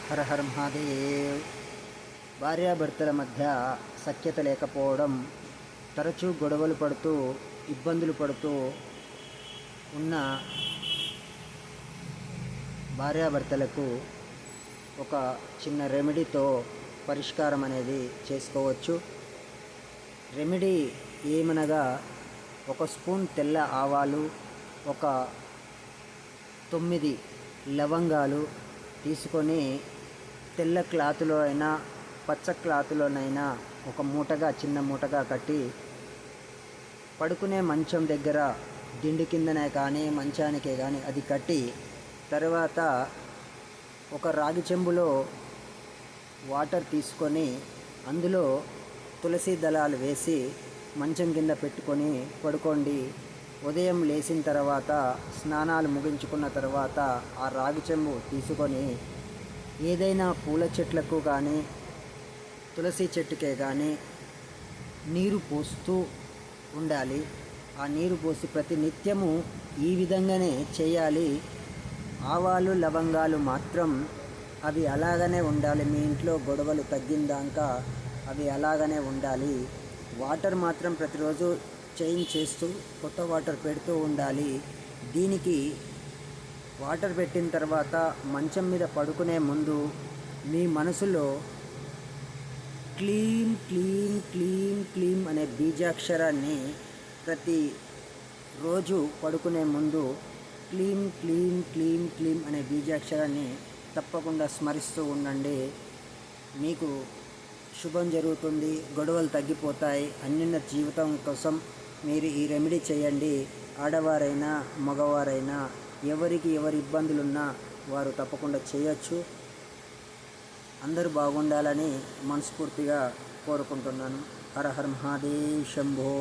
హర హర మహాదేవ్. భార్యాభర్తల మధ్య సఖ్యత లేకపోవడం, తరచూ గొడవలు పడుతూ ఇబ్బందులు పడుతూ ఉన్న భార్యాభర్తలకు ఒక చిన్న రెమెడీతో పరిష్కారం అనేది చేసుకోవచ్చు. రెమెడీ ఏమనగా, ఒక స్పూన్ తెల్ల ఆవాలు, ఒక 9 లవంగాలు తీసుకొని తెల్ల క్లాతులో అయినా పచ్చ క్లాతులోనైనా ఒక మూటగా, చిన్న మూటగా కట్టి పడుకునే మంచం దగ్గర దిండు కిందనే కానీ మంచానికే కానీ అది కట్టి, తర్వాత ఒక రాగి చెంబులో వాటర్ తీసుకొని అందులో తులసి దళాలు వేసి మంచం కింద పెట్టుకొని పడుకోండి. ఉదయం లేచిన తర్వాత స్నానాలు ముగించుకున్న తర్వాత ఆ రాగి చెంబు తీసుకొని ఏదైనా పూల చెట్లకు కానీ తులసి చెట్టుకే కానీ నీరు పోస్తూ ఉండాలి. ఆ నీరు పోసి ప్రతి నిత్యము ఈ విధంగానే చేయాలి. ఆవాలు లవంగాలు మాత్రం అవి అలాగనే ఉండాలి. మీ ఇంట్లో గొడవలు తగ్గిందాకా అవి అలాగనే ఉండాలి. వాటర్ మాత్రం ప్రతిరోజు చేంజ్ చేస్తూ కొత్త వాటర్ పెడుతూ ఉండాలి. దీనికి వాటర్ పెట్టిన తర్వాత మంచం మీద పడుకునే ముందు మీ మనసులో క్లీం క్లీం క్లీం క్లీం అనే బీజాక్షరాన్ని ప్రతి రోజు పడుకునే ముందు క్లీం క్లీం క్లీం క్లీం అనే బీజాక్షరాన్ని తప్పకుండా స్మరిస్తూ ఉండండి. మీకు శుభం జరుగుతుంది, గొడవలు తగ్గిపోతాయి. అన్యోన్య జీవితం కోసం మీరు ఈ రెమెడీ చేయండి. ఆడవారైనా మగవారైనా ఎవరికి ఎవరి ఇబ్బందులున్నా వారు తప్పకుండా చేయొచ్చు. అందరూ బాగుండాలని మనస్ఫూర్తిగా కోరుకుంటున్నాను. హర హర మహాదేవ్ శంభో.